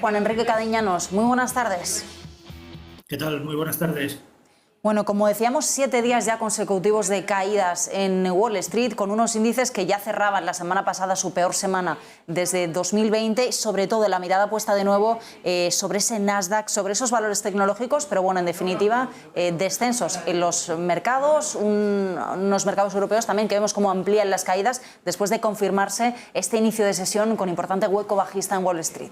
Juan Enrique Cadeñanos, muy buenas tardes. ¿Qué tal? Muy buenas tardes. Bueno, como decíamos, 7 días ya consecutivos de caídas en Wall Street, con unos índices que ya cerraban la semana pasada su peor semana desde 2020, y sobre todo la mirada puesta de nuevo sobre ese Nasdaq, sobre esos valores tecnológicos, pero bueno, en definitiva, descensos en los mercados, unos mercados europeos también que vemos cómo amplían las caídas después de confirmarse este inicio de sesión con importante hueco bajista en Wall Street.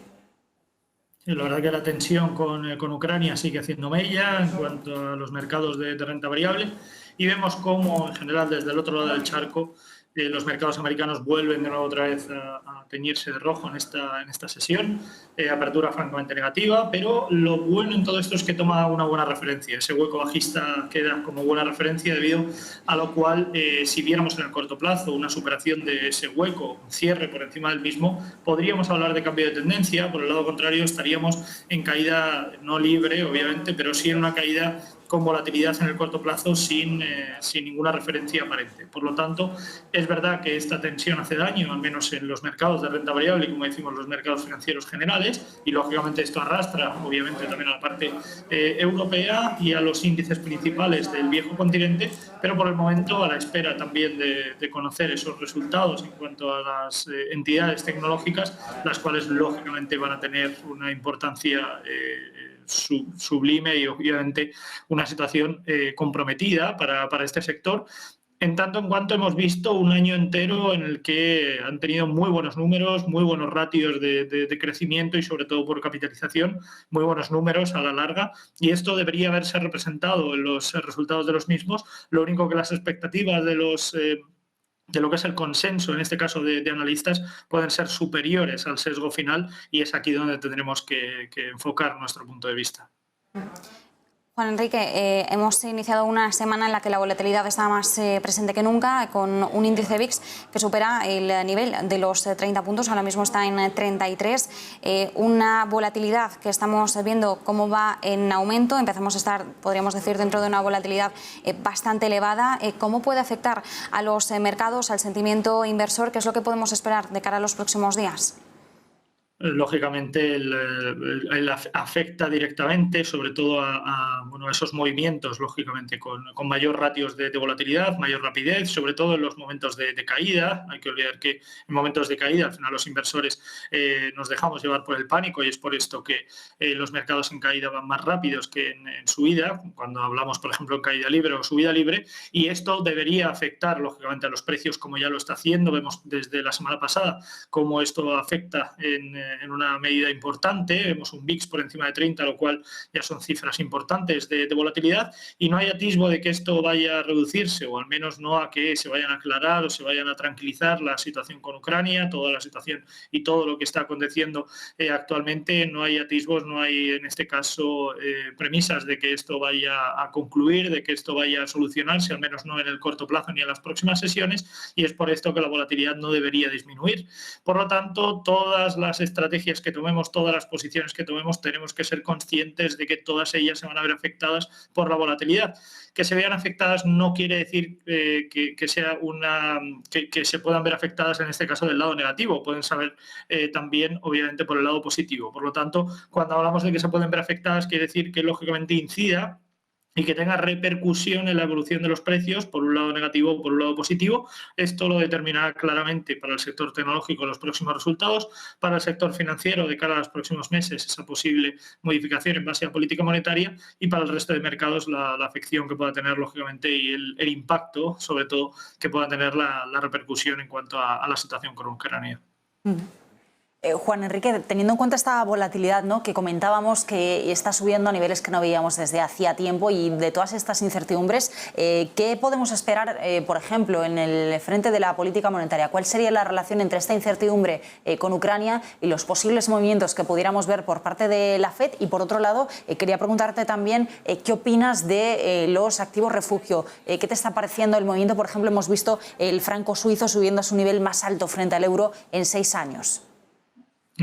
Sí, la verdad que la tensión con Ucrania sigue haciendo mella en cuanto a los mercados de renta variable y vemos cómo, en general, desde el otro lado del charco, los mercados americanos vuelven de nuevo otra vez a teñirse de rojo en esta sesión. Apertura francamente negativa, pero lo bueno en todo esto es que toma una buena referencia. Ese hueco bajista queda como buena referencia, debido a lo cual, si viéramos en el corto plazo una superación de ese hueco, un cierre por encima del mismo, podríamos hablar de cambio de tendencia. Por el lado contrario, estaríamos en caída no libre, obviamente, pero sí en una caída con volatilidad en el corto plazo sin ninguna referencia aparente. Por lo tanto, es verdad que esta tensión hace daño, al menos en los mercados de renta variable y, como decimos, los mercados financieros generales, y lógicamente esto arrastra, obviamente, también a la parte europea y a los índices principales del viejo continente, pero por el momento, a la espera también de conocer esos resultados en cuanto a las entidades tecnológicas, las cuales lógicamente van a tener una importancia sublime y obviamente una situación comprometida para este sector, en tanto en cuanto hemos visto un año entero en el que han tenido muy buenos números, muy buenos ratios de crecimiento y, sobre todo, por capitalización, muy buenos números a la larga, y esto debería haberse representado en los resultados de los mismos. Lo único que las expectativas de lo que es el consenso, en este caso de analistas, pueden ser superiores al sesgo final, y es aquí donde tendremos que enfocar nuestro punto de vista. Juan Enrique, hemos iniciado una semana en la que la volatilidad está más presente que nunca, con un índice VIX que supera el nivel de los 30 puntos, ahora mismo está en 33, una volatilidad que estamos viendo cómo va en aumento. Empezamos a estar, podríamos decir, dentro de una volatilidad bastante elevada. ¿Cómo puede afectar a los mercados, al sentimiento inversor? ¿Qué es lo que podemos esperar de cara a los próximos días? Lógicamente, él afecta directamente, sobre todo a esos movimientos, lógicamente, con mayor ratios de volatilidad, mayor rapidez, sobre todo en los momentos de caída. Hay que olvidar que en momentos de caída, al final, los inversores nos dejamos llevar por el pánico, y es por esto que los mercados en caída van más rápidos que en subida, cuando hablamos, por ejemplo, en caída libre o subida libre, y esto debería afectar, lógicamente, a los precios, como ya lo está haciendo. Vemos desde la semana pasada cómo esto afecta en una medida importante. Vemos un VIX por encima de 30, lo cual ya son cifras importantes de volatilidad, y no hay atisbo de que esto vaya a reducirse, o al menos no a que se vayan a aclarar o se vayan a tranquilizar la situación con Ucrania, toda la situación y todo lo que está aconteciendo actualmente. No hay atisbos, no hay, en este caso, premisas de que esto vaya a concluir, de que esto vaya a solucionarse, al menos no en el corto plazo ni en las próximas sesiones, y es por esto que la volatilidad no debería disminuir. Por lo tanto, todas las estrategias que tomemos, todas las posiciones que tomemos, tenemos que ser conscientes de que todas ellas se van a ver afectadas por la volatilidad. Que se vean afectadas no quiere decir que se puedan ver afectadas, en este caso, del lado negativo. Pueden saber también, obviamente, por el lado positivo. Por lo tanto, cuando hablamos de que se pueden ver afectadas, quiere decir que, lógicamente, incida y que tenga repercusión en la evolución de los precios, por un lado negativo o por un lado positivo. Esto lo determinará claramente para el sector tecnológico los próximos resultados, para el sector financiero de cara a los próximos meses esa posible modificación en base a política monetaria, y para el resto de mercados la afección que pueda tener, lógicamente, y el impacto, sobre todo, que pueda tener la repercusión en cuanto a la situación con Ucrania. Juan Enrique, teniendo en cuenta esta volatilidad, ¿no?, que comentábamos que está subiendo a niveles que no veíamos desde hacía tiempo, y de todas estas incertidumbres, ¿qué podemos esperar, por ejemplo, en el frente de la política monetaria? ¿Cuál sería la relación entre esta incertidumbre con Ucrania y los posibles movimientos que pudiéramos ver por parte de la FED? Y, por otro lado, quería preguntarte también qué opinas de los activos refugio. ¿Qué te está pareciendo el movimiento? Por ejemplo, hemos visto el franco suizo subiendo a su nivel más alto frente al euro en 6 años.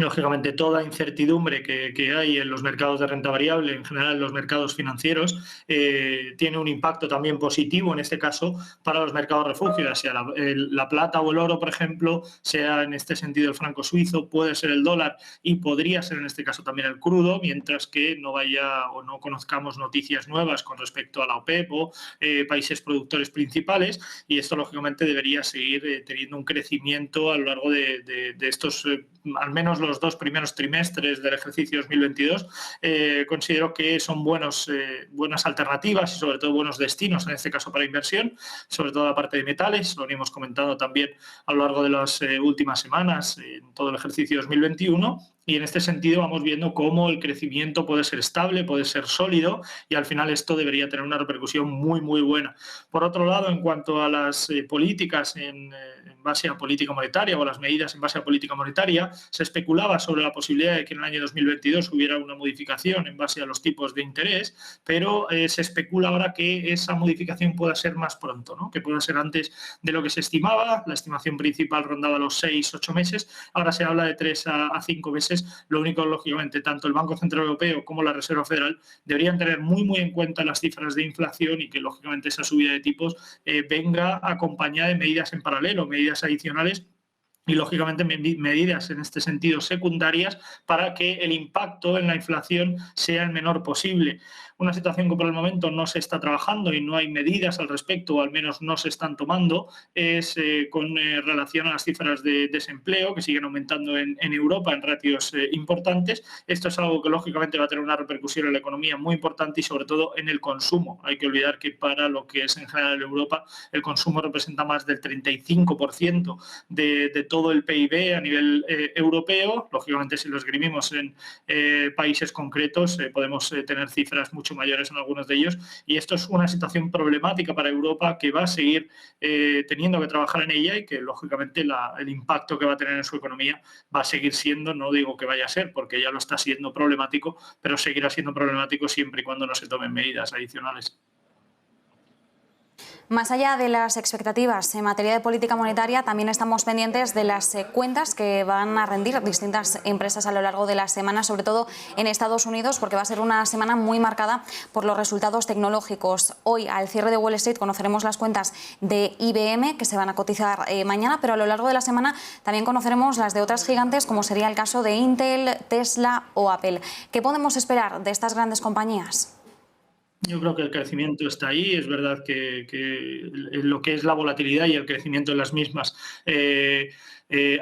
lógicamente, toda incertidumbre que hay en los mercados de renta variable, en general en los mercados financieros, tiene un impacto también positivo, en este caso, para los mercados refugio, sea la plata o el oro, por ejemplo, sea en este sentido el franco suizo, puede ser el dólar y podría ser en este caso también el crudo, mientras que no vaya o no conozcamos noticias nuevas con respecto a la OPEP o países productores principales, y esto, lógicamente, debería seguir teniendo un crecimiento a lo largo de estos al menos los 2 primeros trimestres del ejercicio 2022, considero que son buenas alternativas y sobre todo buenos destinos, en este caso para inversión, sobre todo la parte de metales, lo hemos comentado también a lo largo de las últimas semanas en todo el ejercicio 2021. Y en este sentido vamos viendo cómo el crecimiento puede ser estable, puede ser sólido y al final esto debería tener una repercusión muy, muy buena. Por otro lado, en cuanto a las políticas en base a política monetaria o las medidas en base a política monetaria, se especulaba sobre la posibilidad de que en el año 2022 hubiera una modificación en base a los tipos de interés, pero se especula ahora que esa modificación pueda ser más pronto, ¿no? Que pueda ser antes de lo que se estimaba. La estimación principal rondaba los 6-8 meses, ahora se habla de 3 a 5 meses. Lo único, lógicamente, tanto el Banco Central Europeo como la Reserva Federal deberían tener muy, muy en cuenta las cifras de inflación y que, lógicamente, esa subida de tipos venga acompañada de medidas en paralelo, medidas adicionales y, lógicamente, medidas en este sentido secundarias para que el impacto en la inflación sea el menor posible. Una situación que por el momento no se está trabajando y no hay medidas al respecto, o al menos no se están tomando, es con relación a las cifras de desempleo, que siguen aumentando en Europa en ratios importantes. Esto es algo que, lógicamente, va a tener una repercusión en la economía muy importante y, sobre todo, en el consumo. Hay que olvidar que para lo que es en general en Europa, el consumo representa más del 35% de todo el PIB a nivel europeo. Lógicamente, si lo esgrimimos en países concretos, podemos tener cifras mucho mayores en algunos de ellos, y esto es una situación problemática para Europa que va a seguir teniendo que trabajar en ella y que, lógicamente, el impacto que va a tener en su economía va a seguir siendo, no digo que vaya a ser, porque ya lo está siendo problemático, pero seguirá siendo problemático siempre y cuando no se tomen medidas adicionales. Más allá de las expectativas en materia de política monetaria, también estamos pendientes de las cuentas que van a rendir distintas empresas a lo largo de la semana, sobre todo en Estados Unidos, porque va a ser una semana muy marcada por los resultados tecnológicos. Hoy, al cierre de Wall Street, conoceremos las cuentas de IBM, que se van a cotizar mañana, pero a lo largo de la semana también conoceremos las de otras gigantes, como sería el caso de Intel, Tesla o Apple. ¿Qué podemos esperar de estas grandes compañías? Yo creo que el crecimiento está ahí. Es verdad que lo que es la volatilidad y el crecimiento de las mismas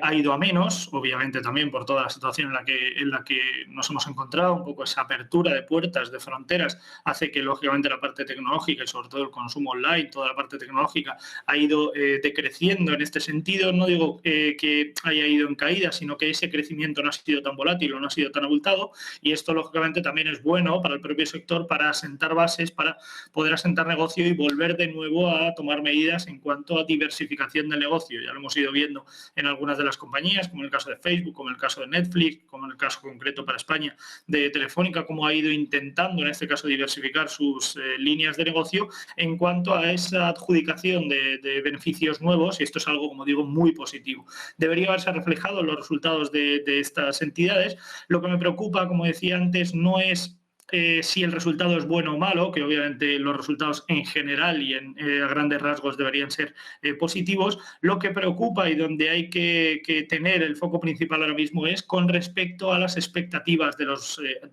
ha ido a menos, obviamente también por toda la situación en la que nos hemos encontrado. Un poco esa apertura de puertas, de fronteras, hace que, lógicamente, la parte tecnológica y sobre todo el consumo online, toda la parte tecnológica, ha ido decreciendo en este sentido. No digo que haya ido en caída, sino que ese crecimiento no ha sido tan volátil o no ha sido tan abultado, y esto, lógicamente, también es bueno para el propio sector, para asentar bases, para poder asentar negocio y volver de nuevo a tomar medidas en cuanto a diversificación del negocio. Ya lo hemos ido viendo en algunas de las compañías, como en el caso de Facebook, como en el caso de Netflix, como en el caso concreto para España de Telefónica, como ha ido intentando, en este caso, diversificar sus líneas de negocio en cuanto a esa adjudicación de beneficios nuevos, y esto es algo, como digo, muy positivo. Debería haberse reflejado en los resultados de estas entidades. Lo que me preocupa, como decía antes, no es si el resultado es bueno o malo, que obviamente los resultados en general y a grandes rasgos deberían ser positivos. Lo que preocupa y donde hay que tener el foco principal ahora mismo es con respecto a las expectativas de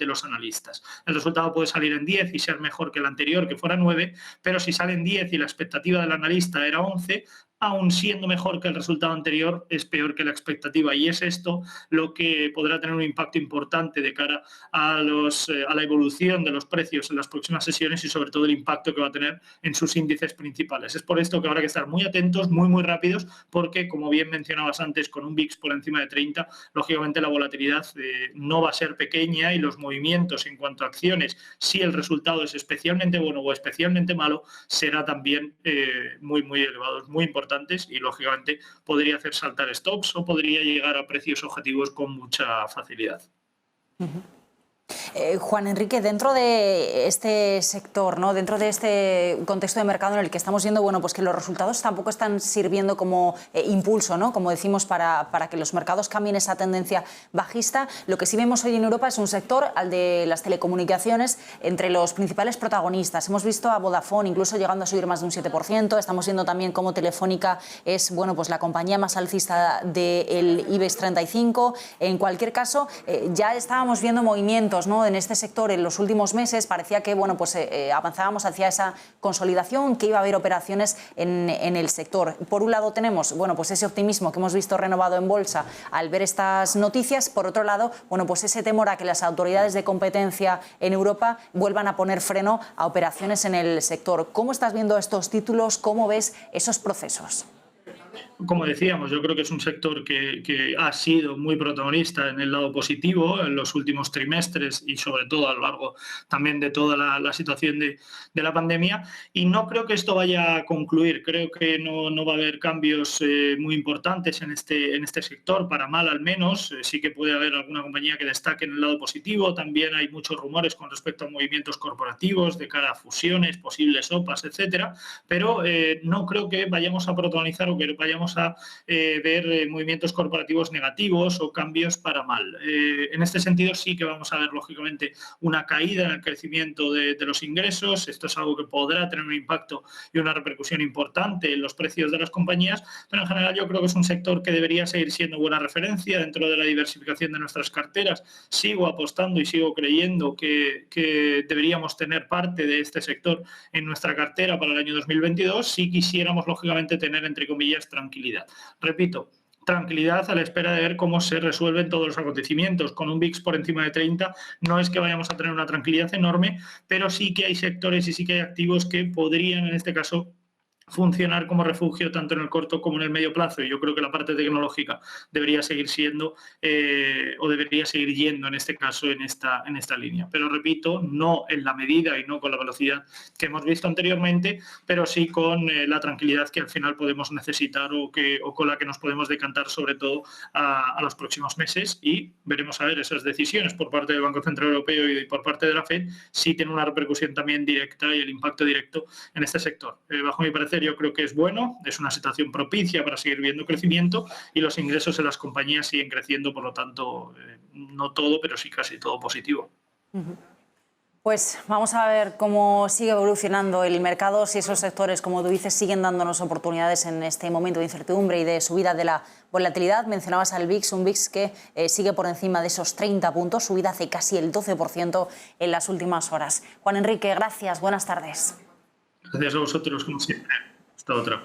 los analistas. El resultado puede salir en 10 y ser mejor que el anterior, que fuera 9, pero si sale en 10 y la expectativa del analista era 11, aún siendo mejor que el resultado anterior, es peor que la expectativa, y es esto lo que podrá tener un impacto importante de cara a la evolución de los precios en las próximas sesiones y, sobre todo, el impacto que va a tener en sus índices principales. Es por esto que habrá que estar muy atentos, muy, muy rápidos, porque, como bien mencionabas antes, con un VIX por encima de 30, lógicamente la volatilidad no va a ser pequeña, y los movimientos en cuanto a acciones, si el resultado es especialmente bueno o especialmente malo, será también muy, muy elevados, muy importantes, y, lógicamente, podría hacer saltar stops o podría llegar a precios objetivos con mucha facilidad. Juan Enrique, dentro de este sector, ¿no? Dentro de este contexto de mercado en el que estamos viendo, bueno, pues que los resultados tampoco están sirviendo como impulso, ¿no? Como decimos, para que los mercados cambien esa tendencia bajista. Lo que sí vemos hoy en Europa es un sector, al de las telecomunicaciones, entre los principales protagonistas. Hemos visto a Vodafone incluso llegando a subir más de un 7%. Estamos viendo también cómo Telefónica es, bueno, pues la compañía más alcista del IBEX 35. En cualquier caso, ya estábamos viendo movimientos, ¿no? En este sector en los últimos meses. Parecía que, bueno, pues avanzábamos hacia esa consolidación, que iba a haber operaciones en el sector. Por un lado tenemos, bueno, pues ese optimismo que hemos visto renovado en bolsa al ver estas noticias. Por otro lado, bueno, pues ese temor a que las autoridades de competencia en Europa vuelvan a poner freno a operaciones en el sector. ¿Cómo estás viendo estos títulos? ¿Cómo ves esos procesos? Como decíamos, yo creo que es un sector que ha sido muy protagonista en el lado positivo en los últimos trimestres y sobre todo a lo largo también de toda la situación de la pandemia, y no creo que esto vaya a concluir. Creo que no va a haber cambios muy importantes en este sector, para mal al menos. Sí que puede haber alguna compañía que destaque en el lado positivo. También hay muchos rumores con respecto a movimientos corporativos de cara a fusiones, posibles OPAs, etcétera, pero no creo que vayamos a protagonizar o que vayamos a ver movimientos corporativos negativos o cambios para mal. En este sentido sí que vamos a ver lógicamente una caída en el crecimiento de los ingresos. Esto es algo que podrá tener un impacto y una repercusión importante en los precios de las compañías, pero en general yo creo que es un sector que debería seguir siendo buena referencia dentro de la diversificación de nuestras carteras. Sigo apostando y sigo creyendo que deberíamos tener parte de este sector en nuestra cartera para el año 2022 si quisiéramos lógicamente tener, entre comillas, tranquilidad. Repito, tranquilidad a la espera de ver cómo se resuelven todos los acontecimientos. Con un VIX por encima de 30 no es que vayamos a tener una tranquilidad enorme, pero sí que hay sectores y sí que hay activos que podrían, en este caso, funcionar como refugio tanto en el corto como en el medio plazo, y yo creo que la parte tecnológica debería seguir siendo o debería seguir yendo en este caso en esta línea, pero repito, no en la medida y no con la velocidad que hemos visto anteriormente, pero sí con la tranquilidad que al final podemos necesitar o con la que nos podemos decantar sobre todo a los próximos meses, y veremos a ver esas decisiones por parte del Banco Central Europeo y por parte de la FED si tienen una repercusión también directa y el impacto directo en este sector. Bajo mi parecer, yo creo que es bueno, es una situación propicia para seguir viendo crecimiento y los ingresos en las compañías siguen creciendo, por lo tanto, no todo, pero sí casi todo positivo. Pues vamos a ver cómo sigue evolucionando el mercado, si esos sectores, como tú dices, siguen dándonos oportunidades en este momento de incertidumbre y de subida de la volatilidad. Mencionabas al VIX, un VIX que sigue por encima de esos 30 puntos, subida hace casi el 12% en las últimas horas. Juan Enrique, gracias, buenas tardes. Gracias a vosotros, como siempre. Hasta otra.